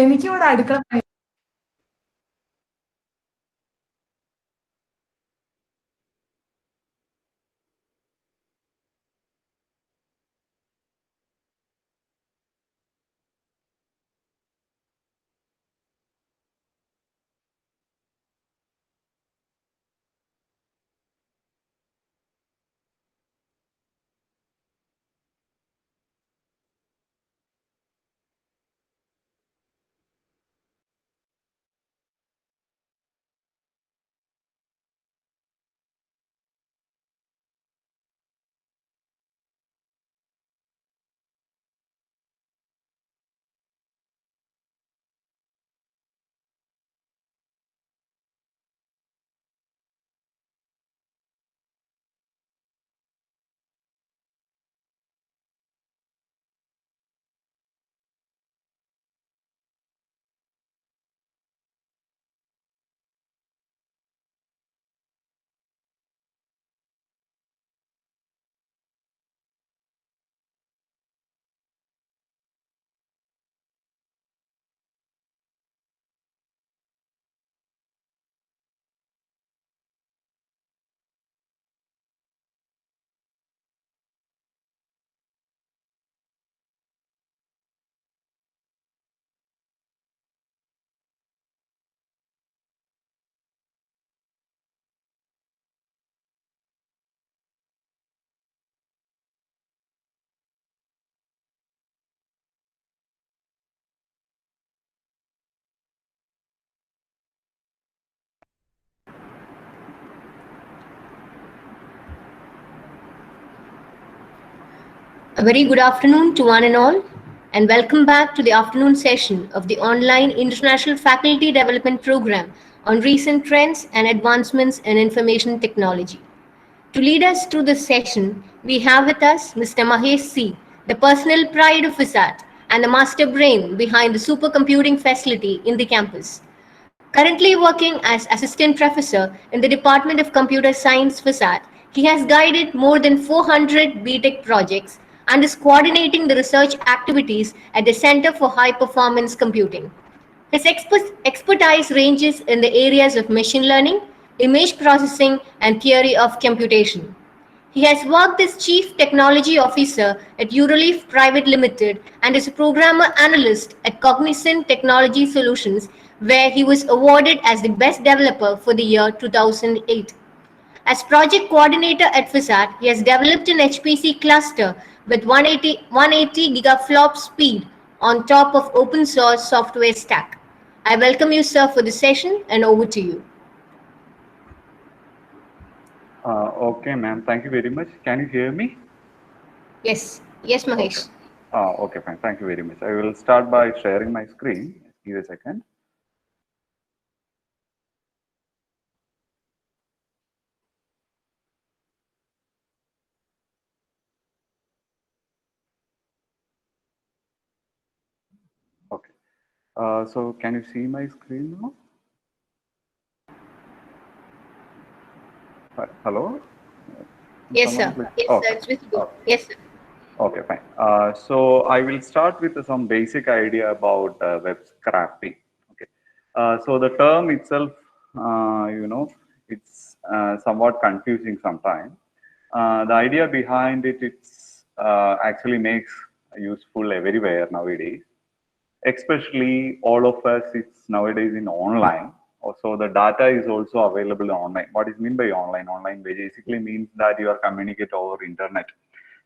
എനിക്കിവിടെ അടുക്കള പണി. A very good afternoon to one and all, and welcome back to the afternoon session of the online International Faculty Development Program on recent trends and advancements in information technology. To lead us through this session, we have with us Mr. Mahesh C., the personal pride of FISAT and the master brain behind the supercomputing facility in the campus. Currently working as assistant professor in the Department of Computer Science FISAT, he has guided more than 400 BTech projects and is coordinating the research activities at the Center for High Performance Computing. His expertise ranges in the areas of machine learning, image processing, and theory of computation. He has worked as Chief Technology Officer at Euroleaf Private Limited and is a programmer analyst at Cognizant Technology Solutions, where he was awarded as the Best Developer for the year 2008. As project coordinator at FISAT, he has developed an HPC cluster with 180 gigaflop speed on top of open source software stack. I welcome you, sir, for the session, and over to you. Okay, ma'am. Thank you very much. Can you hear me? Yes, yes, Okay. Mahesh. Okay, fine. Thank you very much. I will start by sharing my screen. Give a second. Okay. So can you see my screen now? Hello? Yes, Someone sir. please. Yes, sir. Okay. It's visible. Okay. Yes, sir. Okay, fine. So I will start with some basic idea about web scraping. Okay. So the term itself, it's somewhat confusing sometimes. The idea behind it, it's actually makes useful everywhere nowadays. Especially all of us, it's nowadays in online. Also, the data is also available online. What is mean by online? Online basically means that you are communicate over internet.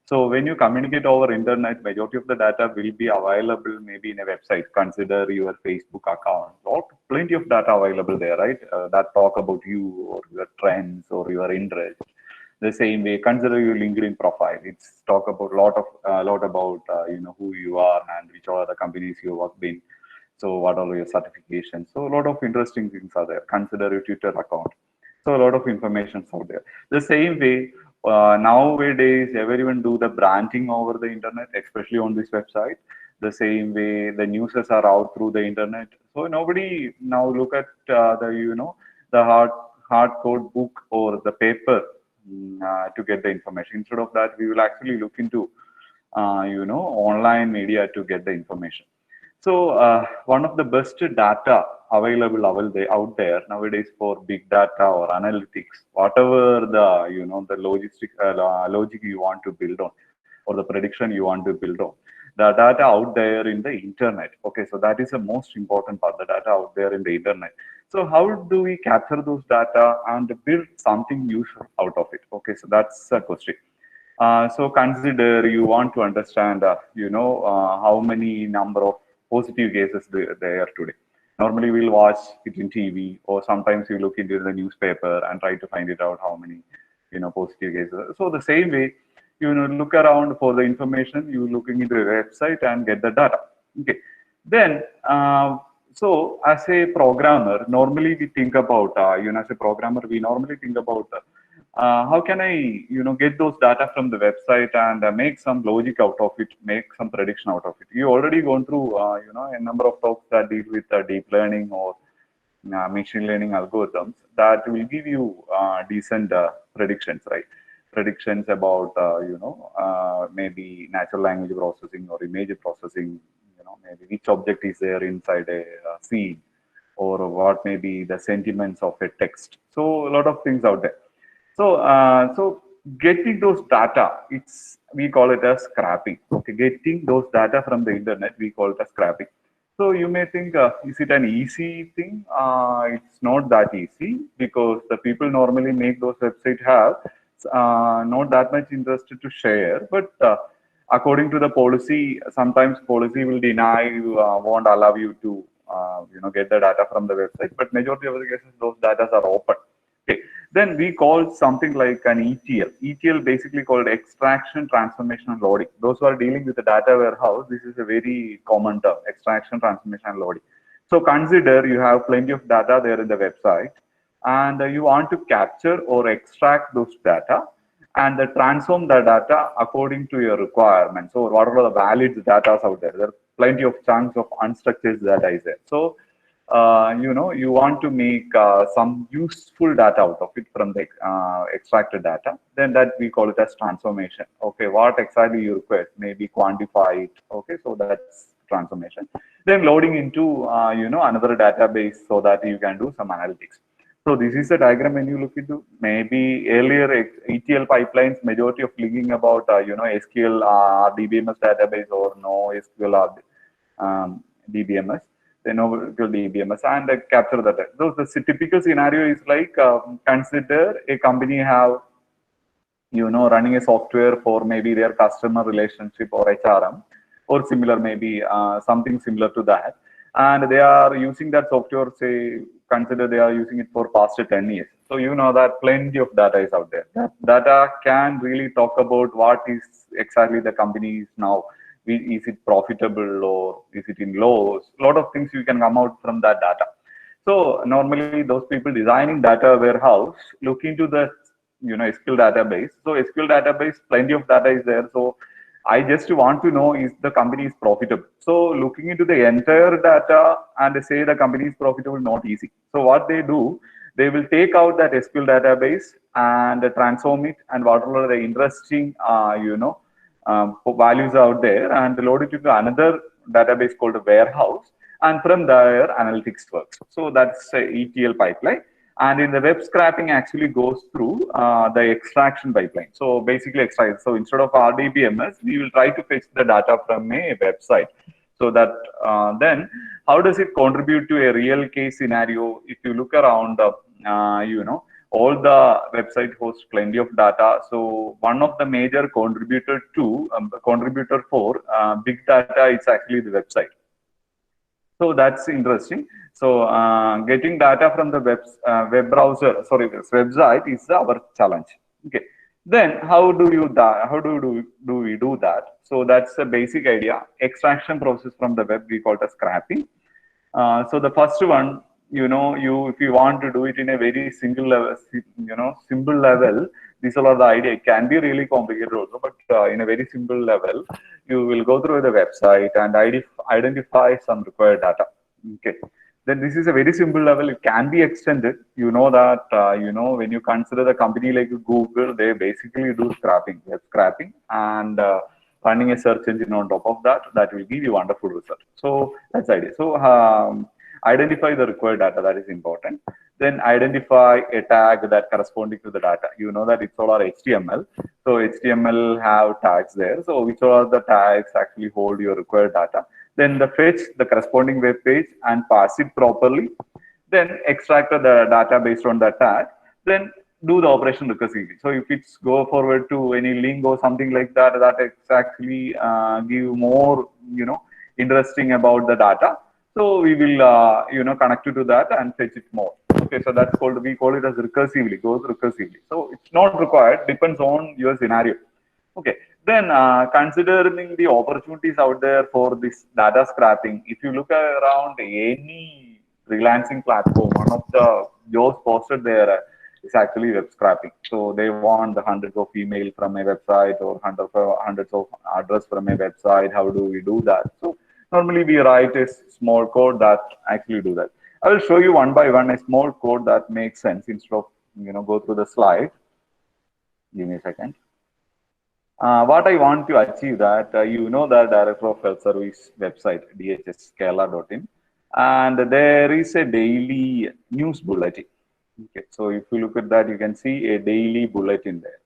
So when you communicate over internet, majority of the data will be available maybe in a website. Consider your Facebook account. Plenty of data available there, right? That talk about you or your trends or your interest. The same way, consider your LinkedIn profile. It's talk about lot about who you are and which are the companies you worked in. So what are your certifications? So a lot of interesting things are there. Consider your Twitter account. So a lot of information out there. The same way, nowadays everyone do the branding over the internet, especially on this website. The same way the newses are out through the internet. So nobody now look at the hard code book or the paper to get the information. Instead of that, we will actually look into online media to get the information. So one of the best data available out there nowadays for big data or analytics, whatever the the logic you want to build on, or the prediction you want to build on, the data out there in the internet. Okay, so that is the most important part, the data out there in the internet. So how do we capture those data and build something useful out of it? Okay, so that's a question. So consider you want to understand, how many number of positive cases there are today. Normally, we'll watch it in TV, or sometimes you look into the newspaper and try to find it out how many, positive cases. So the same way, look around for the information. You looking into a website and get the data. Okay, then. So as a programmer, normally we think about, as a programmer, we normally think about how can I, get those data from the website and make some logic out of it, make some prediction out of it. You already gone through, a number of talks that deal with deep learning or machine learning algorithms that will give you decent predictions, right? Predictions about, maybe natural language processing or image processing, maybe which object is there inside a scene, or what may be the sentiments of a text. So a lot of things out there. So getting those data, we call it as scrapping. Okay, getting those data from the internet, we call it as scrapping. So you may think, is it an easy thing? It's not that easy, because the people normally make those websites have not that much interested to share. But according to the policy, sometimes policy will deny you, won't allow you to get the data from the website. But majority of the cases, those data are open. Okay. Then we call something like an ETL. ETL basically called extraction, transformation, and loading. Those who are dealing with the data warehouse, this is a very common term: extraction, transformation, and loading. So consider you have plenty of data there in the website, and you want to capture or extract those data and transform the data according to your requirements. So whatever the valid data out there, there are plenty of chunks of unstructured data is there. So you want to make some useful data out of it from the extracted data, then that we call it as transformation. Okay, what exactly you request, maybe quantify it. Okay, so that's transformation. Then loading into another database so that you can do some analytics. So this is a diagram when you look into maybe earlier ETL pipelines, majority of linking about SQL DBMS database or no SQL DBMS. They know DBMS and capture that. So the typical scenario is like, consider a company have running a software for maybe their customer relationship or HRM or similar, maybe something similar to that, and they are using that software. Say consider they are using it for past 10 years. So that plenty of data is out there. That data can really talk about what is exactly the company is now. Is it profitable or is it in lows? A lot of things you can come out from that data. So normally those people designing data warehouse look into the SQL database. So SQL database, plenty of data is there. So I just want to know is the company is profitable. So looking into the entire data and say the company is profitable, not easy. So what they do, they will take out that SQL database and transform it and whatever the interesting values out there and load it into another database called a warehouse, and from there analytics works. So that's a ETL pipeline. And in the web scraping actually goes through the extraction pipeline. So basically extract. So instead of RDBMS, we will try to fetch the data from a website. So that then how does it contribute to a real case scenario? If you look around, all the website hosts plenty of data. So one of the major contributor for big data is actually the website. So that's interesting. So getting data from the web browser, sorry, website is our challenge. Okay. Then how do we do that? So that's the basic idea. Extraction process from the web, we call it as scrapping. So the first one, if you want to do it in a very single level, simple level, these are the idea. It can be really complicated also, but in a very simple level, you will go through the website and identify some required data. Okay. Then this is a very simple level. It can be extended. You know that, when you consider the company like Google, they basically do scrapping, web scrapping, and running a search engine on top of that, that will give you wonderful result. So that's the idea. So identify the required data, that is important. Then identify a tag that corresponding to the data. You know that it's all our HTML. So HTML have tags there. So which are the tags actually hold your required data. Then the fetch the corresponding web page and pass it properly. Then extract the data based on that tag. Then do the operation recursively. So if it's go forward to any link or something like that, that actually give more, interesting about the data. So we will, connect you to that and fetch it more. Okay, so that's called, we call it as recursively, goes recursively. So it's not required, depends on your scenario. Okay, then considering the opportunities out there for this data scrapping, if you look around any freelancing platform, one of the jobs posted there is actually web scrapping. So they want the hundreds of email from a website or hundreds of address from a website. How do we do that? So normally we write a small code that actually do that. I will show you one by one a small code that makes sense instead of go through the slide. Give me a second. What I want to achieve that the Director of Health Service website dhskerala.in, and there is a daily news bulletin. Okay, so if you look at that, you can see a daily bulletin there.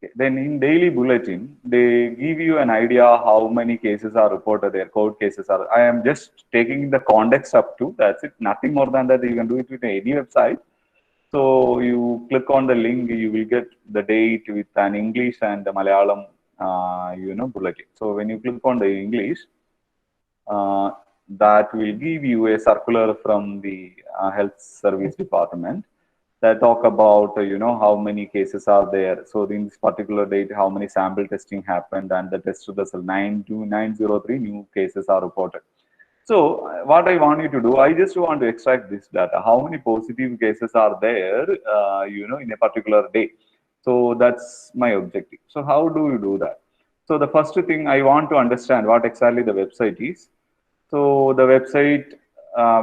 Okay. Then in daily bulletin, they give you an idea how many cases are reported there, court cases are. I am just taking the context up to, that's it, nothing more than that. You can do it with any website. So you click on the link, you will get the date with an English and the Malayalam, bulletin. So when you click on the English, that will give you a circular from the health service department that talk about, how many cases are there. So in this particular date, how many sample testing happened, and the test result 92903 new cases are reported. So what I want you to do, I just want to extract this data. How many positive cases are there, in a particular day? So that's my objective. So how do you do that? So the first thing I want to understand what exactly the website is. So the website,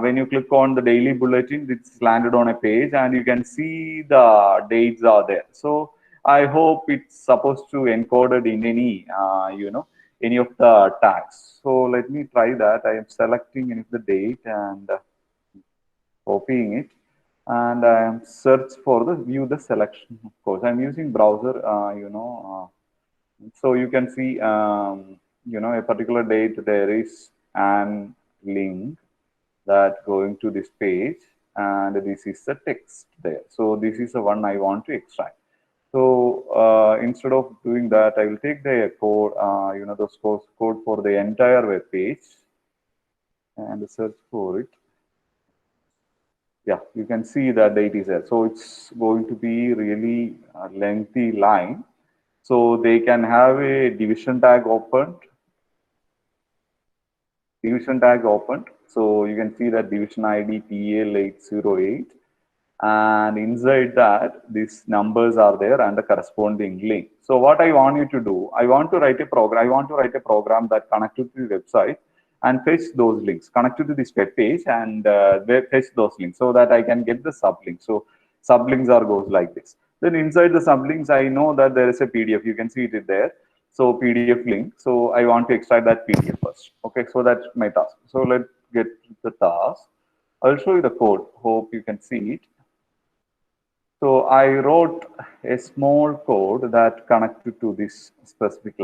when you click on the daily bulletin, it's landed on a page and you can see the dates are there. So I hope it's supposed to encoded in any, any of the tags. So let me try that. I am selecting any of the date and copying it. And I am search for the view the selection. Of course, I'm using browser, so you can see, a particular date, there is an link that going to this page, and this is the text there. So this is the one I want to extract. So instead of doing that, I will take the code, those code for the entire web page and search for it. Yeah, you can see that date is there. So it's going to be really a lengthy line. So they can have a division tag opened. So you can see that division ID PL808, and inside that these numbers are there and the corresponding link. So what I want you to do, I want to write a program that connected to the website and fetch those links, connected to this web page and fetch those links so that I can get the sublinks. So sublinks are goes like this. Then inside the sublinks, I know that there is a PDF. You can see it there. So PDF link. So I want to extract that PDF first. Okay, so that's my task. So let's get the task. I'll show you the code. Hope you can see it. So I wrote a small code that connected to this specific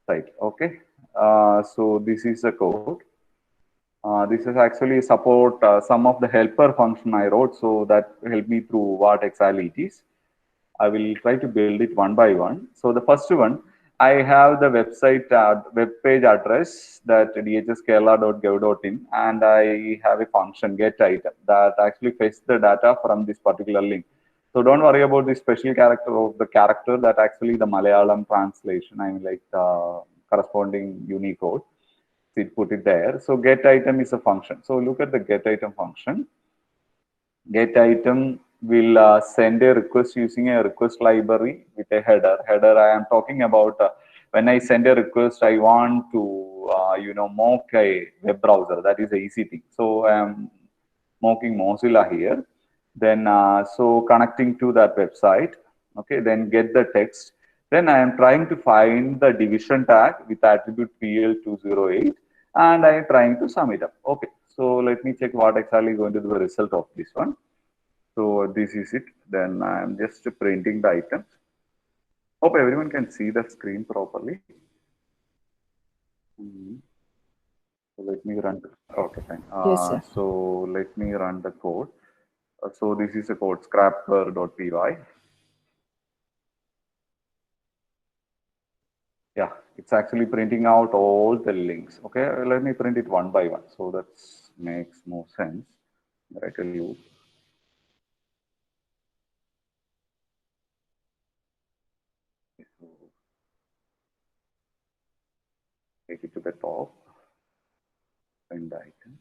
site. Okay. So this is the code. This is actually support some of the helper function I wrote, so that helped me through what exactly it is. I will try to build it one by one. So the first one, I have the website web page address that dhskerala.gov.in, and I have a function get item that actually fetch the data from this particular link. So don't worry about the special character of the character that actually the Malayalam translation, I mean like the corresponding Unicode. It put it there. So get item is a function. So look at the get item function. Get item will send a request using a request library with a header. Header, I am talking about when I send a request, I want to, mock a web browser. That is the easy thing. So I am mocking Mozilla here. Then, so connecting to that website. Okay, then get the text. Then I am trying to find the division tag with attribute PL208 and I am trying to sum it up. Okay, so let me check what exactly is going to be the result of this one. So this is it. Then I am just printing the items. Hope everyone can see the screen properly. So let me run. Okay, fine. Yes, sir. So let me run the code. So this is a code scrapper.py. Yeah, it's actually printing out all the links. Okay, let me print it one by one. So that makes more sense. I tell you. So take it to the top. Print the item.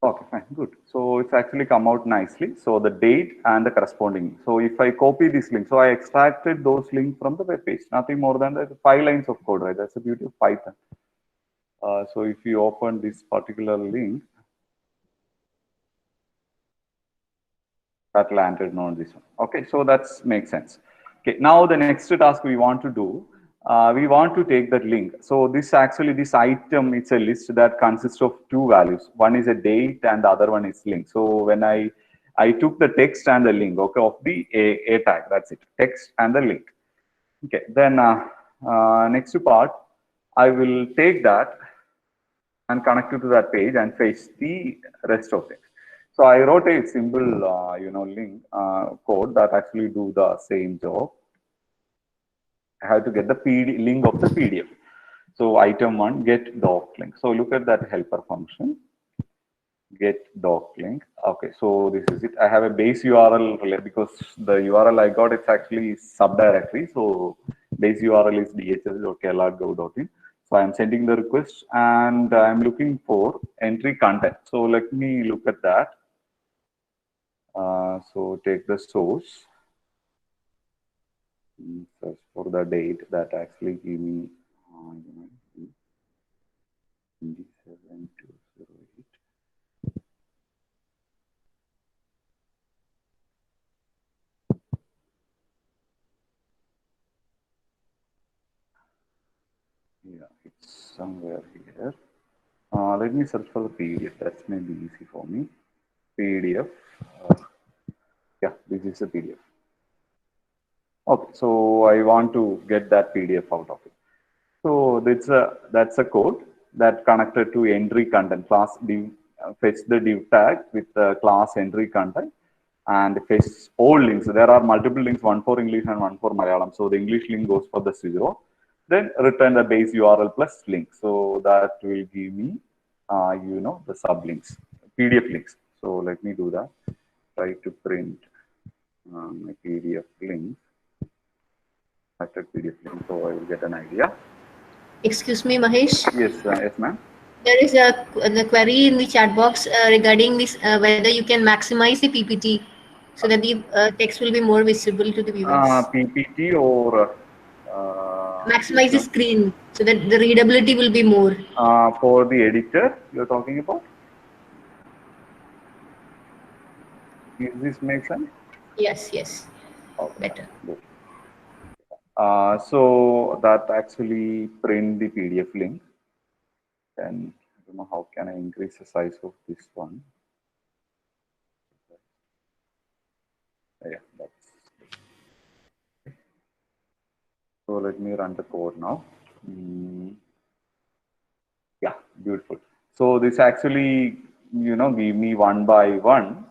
Okay, fine, good. So it's actually come out nicely. So the date and the corresponding. So if I copy this link, so I extracted those links from the web page. Nothing more than the 5 lines of code, right? That's the beauty of Python. So if you open this particular link, that landed on this one. Okay, so that makes sense. Okay, now the next task we want to do, we want to take that link. So this item, it's a list that consists of two values. One is a date and the other one is link. So when I took the text and the link, okay, of the a tag, that's it, text and the link. Okay, then next part, I will take that and connect it to that page and fetch the rest of it. So I wrote a simple, link code that actually do the same job. I have to get the link of the PDF. So item 1, get doc link. So look at that helper function. Get doc link. Okay, so this is it. I have a base URL because the URL I got, it's actually subdirectory. So base URL is dhs.kellogg.go.in. So I'm sending the request and I'm looking for entry content. So let me look at that. So take the source, search for the date that actually give me 27208. Yeah, it's somewhere here. Let me search for the PDF. That may be easy for me. PDF. Yeah, this is a PDF. Okay, so I want to get that PDF out of it. So that's a code that connected to entry content class div, fetch the div tag with the class entry content and fetch all links. There are multiple links, one for English and one for Malayalam. So the English link goes for the 0. Then return the base URL plus link. So that will give me, the sublinks, PDF links. So let me do that. Try to print my PDF link. PDF link, so I will get an idea. Excuse me, Mahesh. Yes, ma'am. There is the query in the chat box regarding this whether you can maximize the PPT so that the text will be more visible to the viewers. PPT or Maximize the screen so that the readability will be more. For the editor you're talking about? Does this make sense? Yes. Okay. Better. Good. So that actually print the PDF link. Then I don't know how can I increase the size of this one. Yeah, that's. So let me run the code now. Yeah, beautiful. So this actually, give me one by one,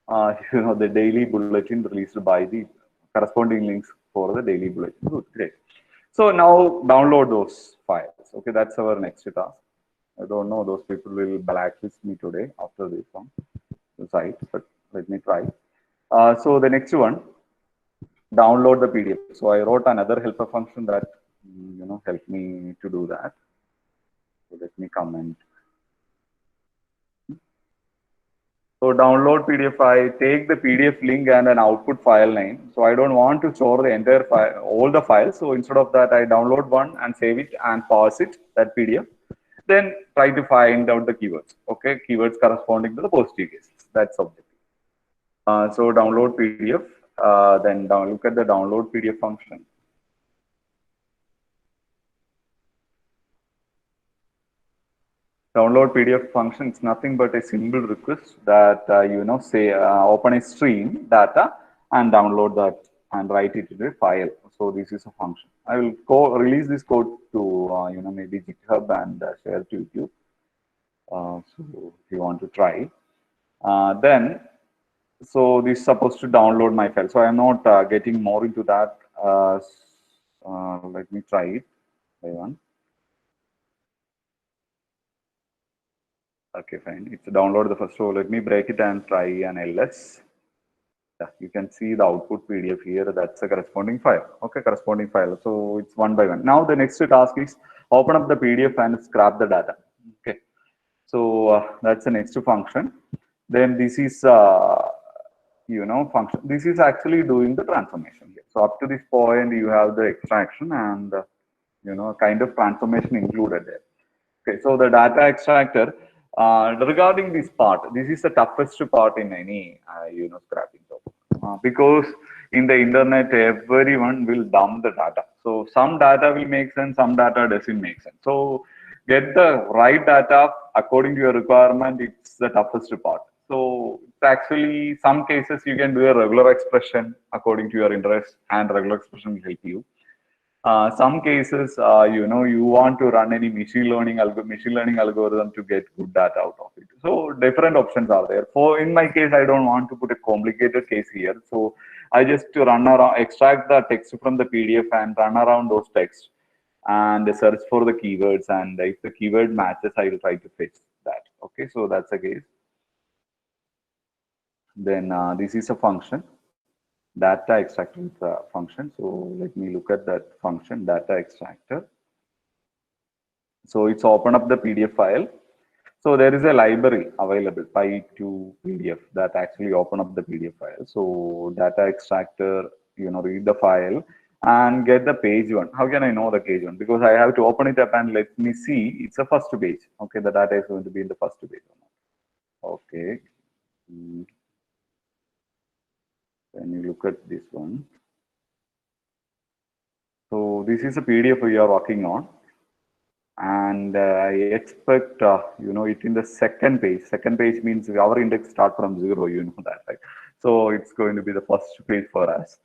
the daily bulletin released by the corresponding links for the daily bulletin. Good, great. So now download those files. Okay, that's our next task. I don't know, those people will blacklist me today after this one site, but let me try. So the next one, download the PDF. So I wrote another helper function that helped me to do that. So let me comment. So download PDF, I take the PDF link and an output file name. So I don't want to store the entire file, all the files. So instead of that, I download one and save it and parse it, that PDF. then try to find out the keywords. Okay, keywords corresponding to the positive cases. That's objective. So download PDF, then look at the download PDF function. Download PDF function is nothing but a simple request that say open a stream data and download that and write it into a file. So this is a function. I will release this code to maybe GitHub and share to YouTube. So if you want to try, then so this is supposed to download my file. So I'm not getting more into that. Let me try it by one. Okay, fine. It's download the first. So let me break it and try an ls. Yeah, you can see the output PDF here. That's a corresponding file. Okay, corresponding file. So it's one by one. Now the next task is open up the PDF and scrap the data. Okay, so that's the next function. Then this is function. This is actually doing the transformation here. So up to this point, you have the extraction and kind of transformation included there. Okay, so the data extractor. Regarding this part, this is the toughest part in any scrapping job because in the internet everyone will dump the data. So some data will make sense, some data doesn't make sense. So get the right data according to your requirement. It's the toughest part. So it's actually some cases you can do a regular expression according to your interest, and regular expression will help you. Some cases, you want to run any machine learning algorithm to get good data out of it. So different options are there. In my case, I don't want to put a complicated case here. So I just run around, extract the text from the PDF and run around those texts and search for the keywords. And if the keyword matches, I will try to fetch that. Okay, so that's the case. Then this is a function. Data extractor is a function. So let me look at that function, data extractor. So it's open up the PDF file. So there is a library available, Py2 PDF, that actually open up the PDF file. So data extractor, read the file and get the page one. How can I know the page one? Because I have to open it up and let me see. It's a first page. Okay, the data is going to be in the first page. Okay. Then you look at this one. So this is a PDF we are working on, and I expect it in the second page. Second page means our index start from 0. You know that, right? So it's going to be the first page for us.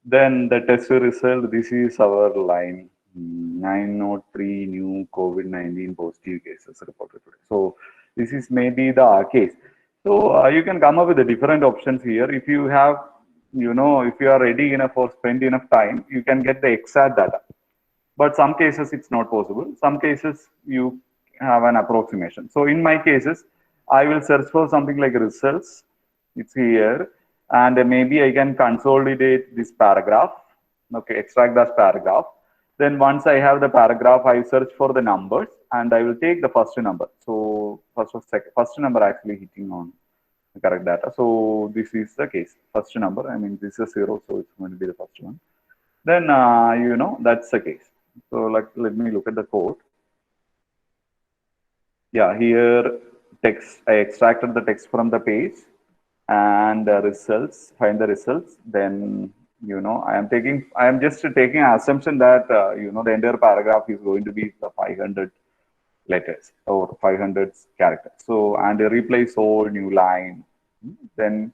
Then the test result. This is our line 903 new COVID-19 positive cases reported today. So this is maybe the case. So you can come up with the different options here. If you have, if you are ready enough or spend enough time, you can get the exact data. But some cases it's not possible. Some cases you have an approximation. So in my cases, I will search for something like results. It's here, and maybe I can consolidate this paragraph. Okay, extract that paragraph. Then once I have the paragraph, I search for the numbers, and I will take the first number. So first number actually hitting on the correct data. So this is the case. First number. I mean, this is 0, so it's going to be the first one. Then that's the case. So let me look at the code. Yeah, here text. I extracted the text from the page and the results. Find the results. Then I am just taking an assumption that the entire paragraph is going to be the 500 letters or 500 characters. So and replace all new line. Then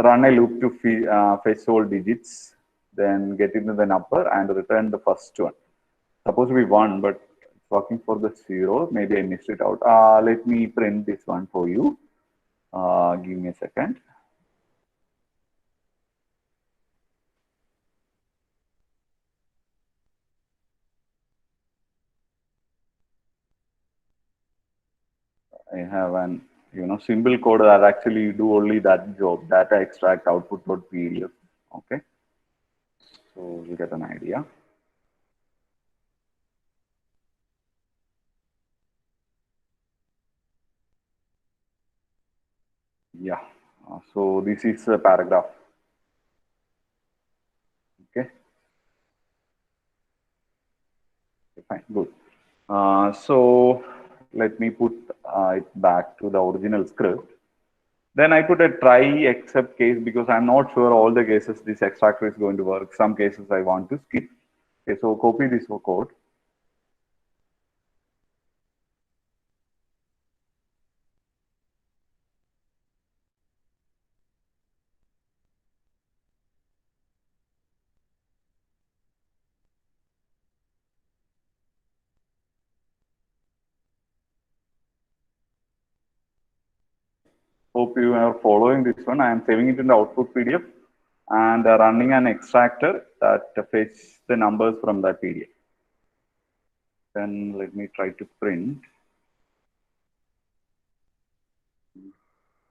run a loop to fetch all digits. Then get into the number and return the first one. Supposed to be 1, but it's working for the 0. Maybe I missed it out. Let me print this one for you. Give me a second. I have an simple code that actually do only that job, data extract output.pdf. Okay, so you get an idea. Yeah, so this is a paragraph. Okay, fine, good. So let me put it back to the original script. Then I put a try except case because I'm not sure all the cases this extractor is going to work. Some cases I want to skip. Okay, so copy this code. Hope you are following this one. I am saving it in the output PDF and running an extractor that fetches the numbers from that PDF. Then let me try to print.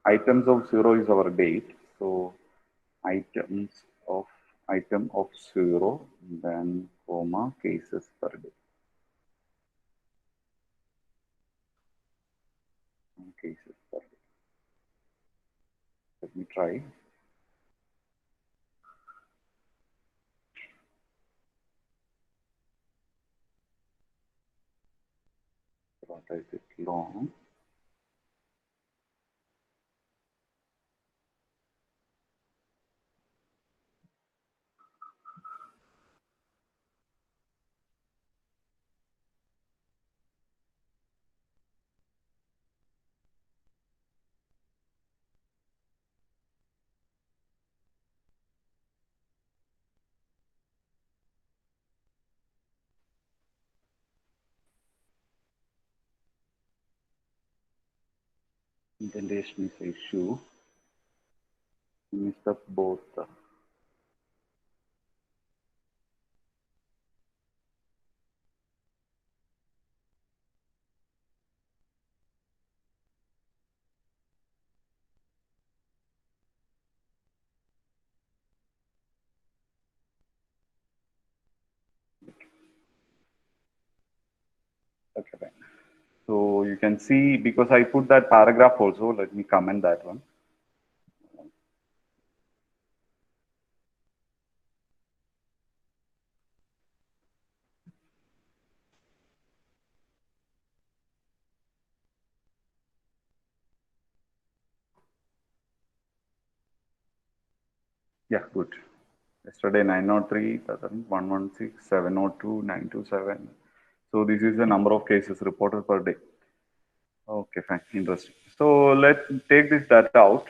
Items of 0 is our date. So items of item of 0, then comma cases per day. Cases per day. Let me try. What is it long? Indentation is issue. Missed up both. Okay, fine. So you can see because I put that paragraph also. Let me comment that one. Yeah, good. Yesterday 903, 116, 702, 927. So this is the number of cases reported per day. Okay, fine. Interesting. So let's take this data out.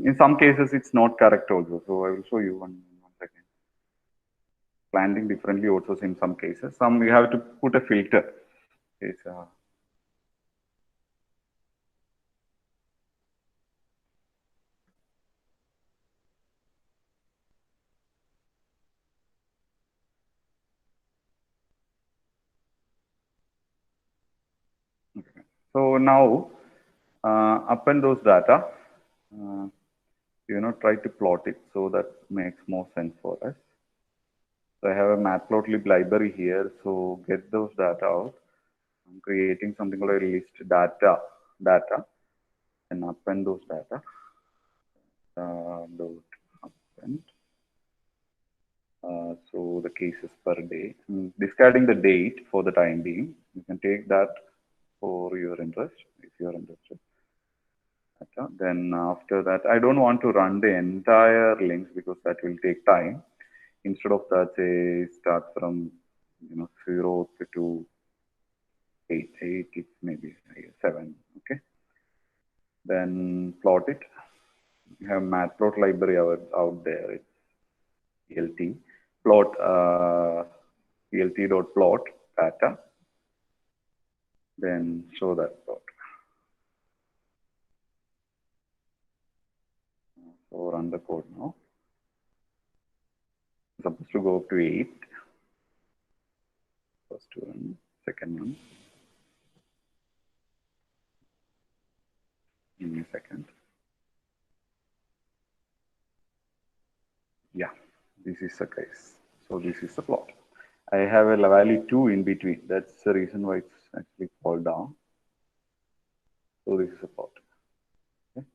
In some cases, it's not correct also. So I will show you one second. Planting differently also in some cases. Some we have to put a filter. It's, okay. So now append those data. Try to plot it so that makes more sense for us. So I have a matplotlib library here. So get those data out. I'm creating something called a list data, and append those data. Dot append. So the cases per day. Discarding the date for the time being. You can take that for your interest if you are interested. Then after that, I don't want to run the entire links because that will take time. Instead of that, say start from 0 to 8. It's maybe 7. Okay. Then plot it. You have matplot library out there. It's plt plot plt.plot data. Then show that plot. So run the code now. It's supposed to go up to 8. First one, second one. Give me a second. Yeah, this is the case. So this is the plot. I have a value 2 in between. That's the reason why it's actually fall down. So this is a plot. Okay.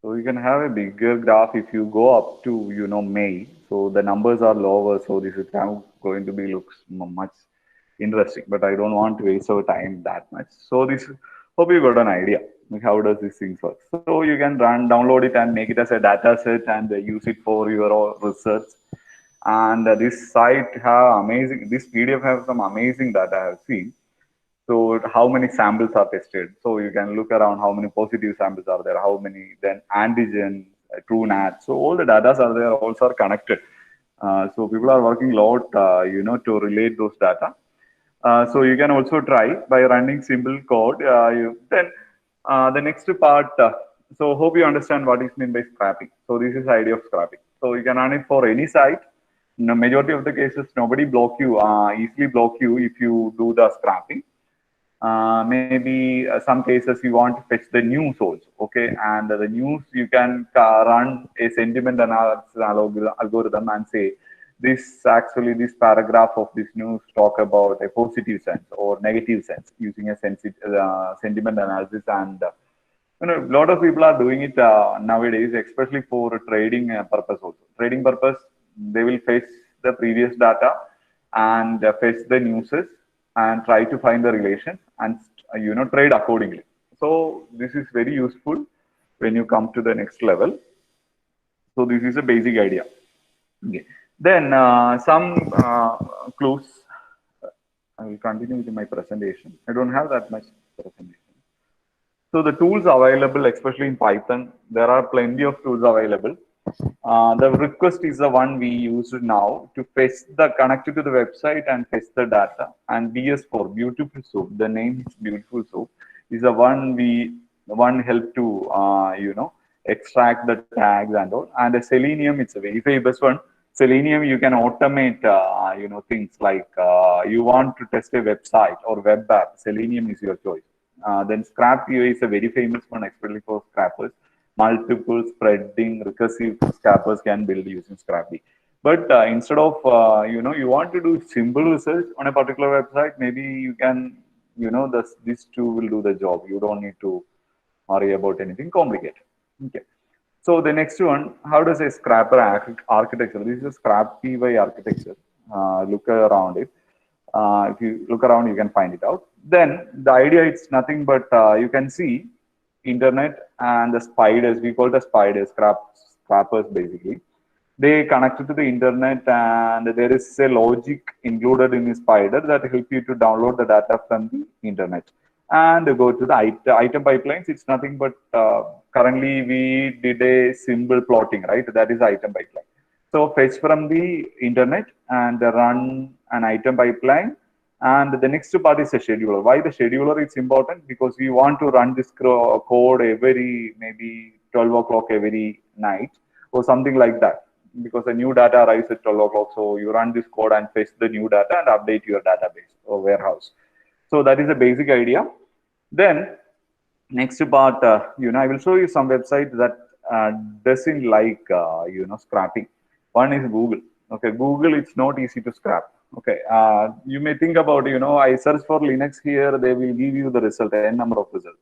So you can have a bigger graph if you go up to May. So the numbers are lower. So this is now going to be looks much interesting, but I don't want to waste our time that much. So this, hope you got an idea. Like how does this thing work? So you can download it and make it as a data set and use it for your research. And this site have amazing. This PDF has some amazing data I have seen. So how many samples are tested? So you can look around how many positive samples are there, how many then antigen, true NAT. So all the data are there, also are connected. So people are working a lot, to relate those data. So you can also try by running simple code. Then the next part. So hope you understand what is meant by scrapping. So this is the idea of scrapping. So you can run it for any site. In the majority of the cases, nobody easily block you if you do the scrapping. Maybe some cases you want to fetch the news also, okay, and the news you can run a sentiment analysis algorithm and say this paragraph of this news talk about a positive sense or negative sense using a sentiment analysis. And a lot of people are doing it nowadays, especially for trading purpose also. Trading purpose, they will fetch the previous data and fetch the newses and try to find the relation and trade accordingly. So this is very useful when you come to the next level. So this is a basic idea. Okay. Then some clues. I will continue with my presentation. I don't have that much presentation. So the tools available, especially in Python, there are plenty of tools available. The request is the one we use now to fetch the connect to the website and fetch the data. And BS4, Beautiful Soup, the name is Beautiful Soup, is the one help to extract the tags and all. And the Selenium, it's a very famous one. Selenium, you can automate things like you want to test a website or web app. Selenium is your choice. Then Scrap UI is a very famous one, especially for scrappers. Multiple spreading recursive scrappers can build using Scrapy. But instead of you want to do simple research on a particular website, maybe you can this tool will do the job. You don't need to worry about anything complicated. Okay. So the next one, how does a scrapper architecture? This is a Scrapy architecture. Look around it. If you look around, you can find it out. Then the idea is nothing but you can see internet and the spiders. We call the spiders, scrappers basically. They connected to the internet, and there is a logic included in the spider that help you to download the data from the internet and go to the item pipelines. It's nothing but currently we did a symbol plotting, right? That is item pipeline. So fetch from the internet and run an item pipeline. And the next part is a scheduler. Why the scheduler is important? Because we want to run this code every maybe 12 o'clock every night or something like that. Because the new data arrives at 12 o'clock. So you run this code and fetch the new data and update your database or warehouse. So that is a basic idea. Then next part, I will show you some websites that doesn't like, scrapping. One is Google. Okay, Google, it's not easy to scrap. Okay, you may think about, I search for Linux here, they will give you the result, n number of results.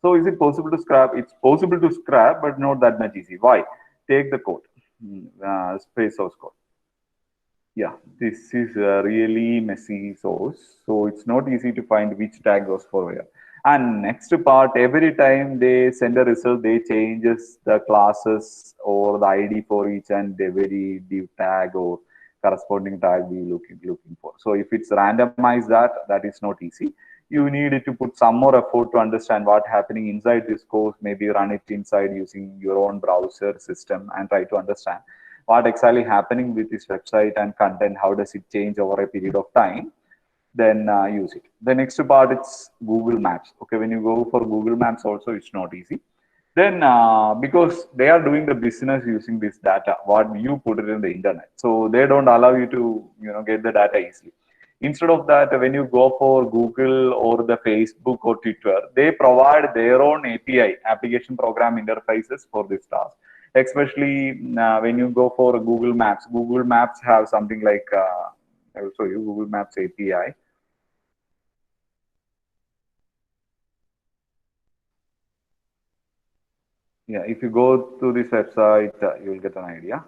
So is it possible to scrap? It's possible to scrap, but not that much easy. Why? Take the code, space source code. Yeah, this is a really messy source. So it's not easy to find which tag goes for where. And next part, every time they send a result, they changes the classes or the ID for each and every div tag or corresponding tag we looking for. So if it's randomized that is not easy. You need to put some more effort to understand what happening inside this course, maybe run it inside using your own browser system and try to understand what exactly happening with this website and content, how does it change over a period of time, then use it. The next part is Google Maps. Okay, when you go for Google Maps also, it's not easy. Then because they are doing the business using this data, what you put it in the internet. So they don't allow you to, get the data easily. Instead of that, when you go for Google or the Facebook or Twitter, they provide their own API, application program interfaces for this task. Especially when you go for Google Maps. Google Maps have something like, I will show you Google Maps API. Yeah, if you go to this website, you will get an idea.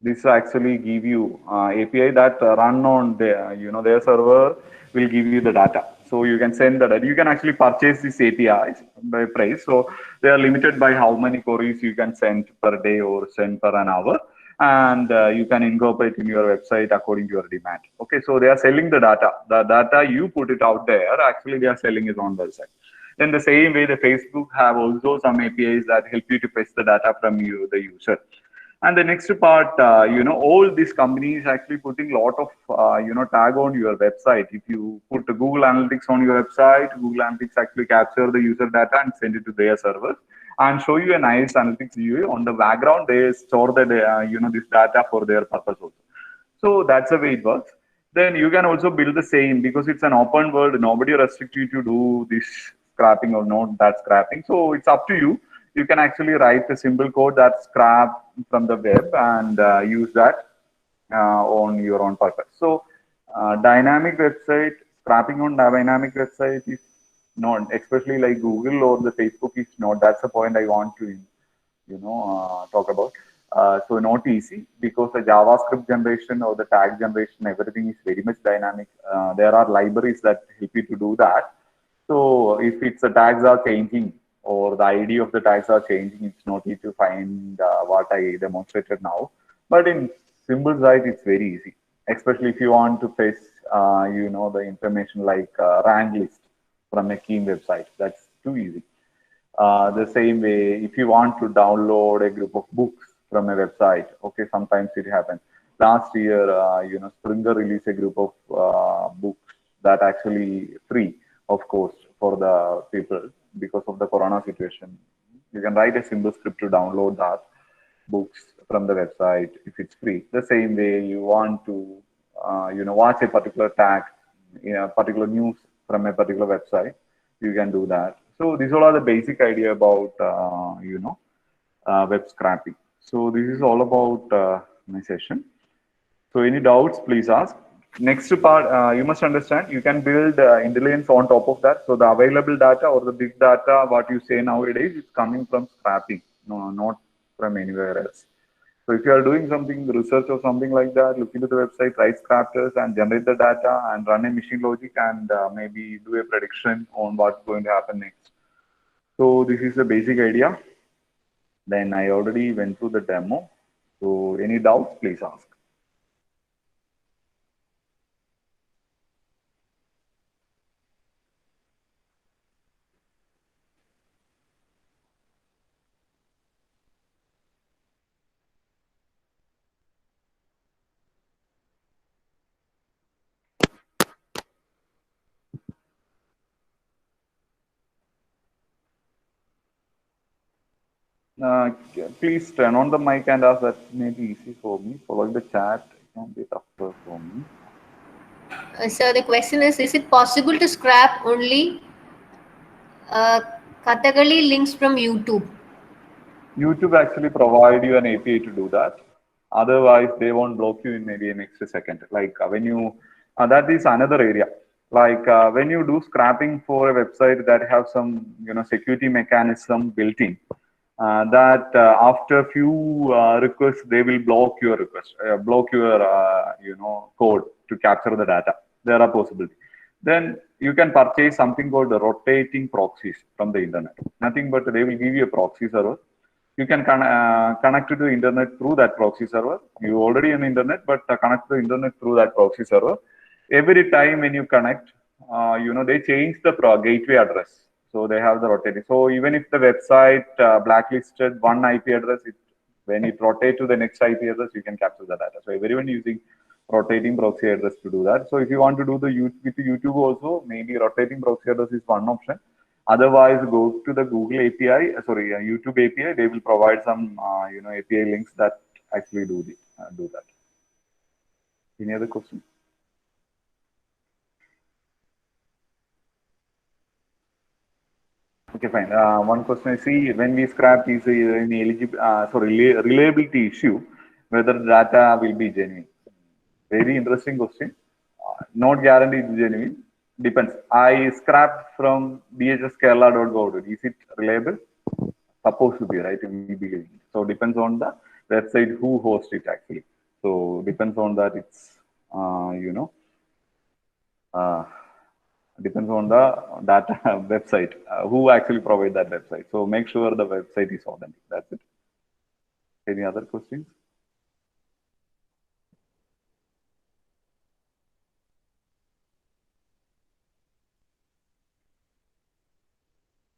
This actually give you API that run on their, their server will give you the data. So you can send the data. You can actually purchase these APIs by price. So they are limited by how many queries you can send per day or send per an hour. And you can incorporate in your website according to your demand. Okay, so they are selling the data. The data you put it out there, actually they are selling it on website. Then the same way, the Facebook have also some APIs that help you to fetch the data from you, the user. And the next part, all these companies actually putting a lot of, tag on your website. If you put the Google Analytics on your website, Google Analytics actually capture the user data and send it to their server and show you a nice analytics view. On the background, they store the, this data for their purpose also. So that's the way it works. Then you can also build the same because it's an open world. Nobody restricts you to do this scrapping or not that scrapping. So it's up to you. You can actually write a simple code that scrap from the web and use that on your own purpose. So dynamic website, scrapping on dynamic website is not, especially like Google or the Facebook is not. That's the point I want to talk about. So not easy because the JavaScript generation or the tag generation, everything is very much dynamic. There are libraries that help you to do that. So if it's the tags are changing or the ID of the tags are changing, it's not easy to find what I demonstrated now. But in simple site, it's very easy, especially if you want to fetch, the information like rank list from a key website. That's too easy. The same way, if you want to download a group of books from a website, okay, sometimes it happens. Last year, Springer released a group of books that actually free, of course, for the people because of the Corona situation. You can write a simple script to download that books from the website if it's free. The same way, you want to, watch a particular tag, particular news from a particular website, you can do that. So these all are the basic idea about web scraping. So this is all about my session. So any doubts, please ask. Next part, you must understand, you can build intelligence on top of that. So the available data or the big data, what you say nowadays, is coming from scrapping, no, not from anywhere else. So if you are doing something, research or something like that, look into the website, write scripters and generate the data and run a machine logic and maybe do a prediction on what's going to happen next. So this is the basic idea. Then I already went through the demo. So any doubts, please ask. Please turn on the mic and ask. That may be easy for me. Following the chat can be tougher for me. So the question is it possible to scrap only uh, Kathakali links from YouTube? YouTube actually provide you an API to do that. Otherwise, they won't block you in maybe an extra second. Like when you, that is another area. Like when you do scrapping for a website that have some, security mechanism built in, that after few requests, they will block your request, block your, code to capture the data. There are possibilities. Then you can purchase something called the rotating proxies from the internet. Nothing but they will give you a proxy server. You can connect to the internet through that proxy server. You already on the internet, but connect to the internet through that proxy server. Every time when you connect, they change the gateway address. So they have the rotating. So even if the website blacklisted one IP address, when it rotates to the next IP address, you can capture the data. So everyone using rotating proxy address to do that. So if you want to do the with YouTube also, maybe rotating proxy address is one option. Otherwise, go to the Google API, YouTube API. They will provide some, API links that actually do that. Any other question? Okay, fine. One question I see, when we scrap is an reliability issue, whether data will be genuine. Very interesting question. Not guaranteed genuine. Depends. I scrapped from dhskerala.gov. Is it reliable? Supposed to be, right? It will be. So depends on the website who hosts it actually. So depends on that. It's depends on the data website who actually provide that website. So make sure the website is authentic. That's it. Any other questions?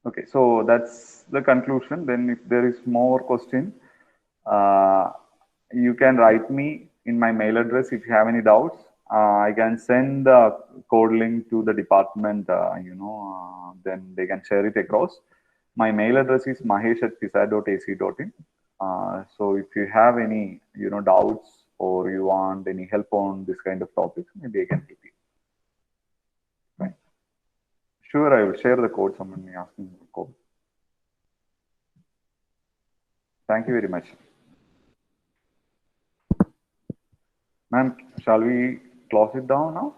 Okay, so that's the conclusion. Then if there is more question, you can write me in my mail address if you have any doubts. I can send the code link to the department, then they can share it across. My mail address is mahesh@pisa.ac.in. So if you have any, doubts or you want any help on this kind of topics, maybe I can help you. Right. Sure, I will share the code. Someone may ask me the code. Thank you very much. Ma'am, shall we close it down now?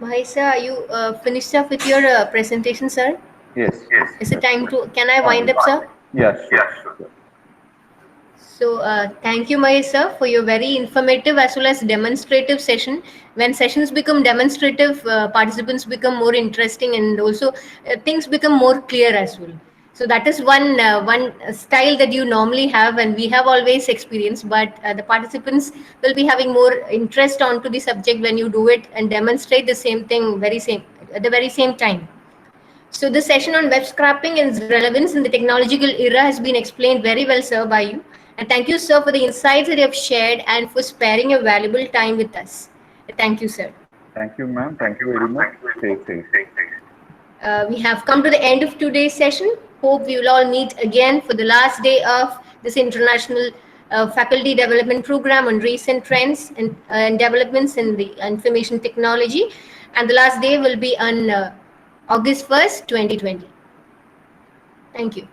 Mahesh sir, are you finished up with your presentation, sir? Yes, yes. Is it time to, can I wind up, sir? Yes, sure. So thank you, Mahesh sir, for your very informative as well as demonstrative session. When sessions become demonstrative, participants become more interesting, and also things become more clear as well. So that is one style that you normally have, and we have always experienced. But the participants will be having more interest onto the subject when you do it and demonstrate the same thing very same at the very same time. So this session on web scraping and its relevance in the technological era has been explained very well, sir, by you. And thank you, sir, for the insights that you have shared and for sparing your valuable time with us. Thank you, sir. Thank you, ma'am. Thank you very much. Stay safe. We have come to the end of today's session. Hope we will all meet again for the last day of this international faculty development program on recent trends and developments in the information technology. And the last day will be on August 1st, 2020. Thank you.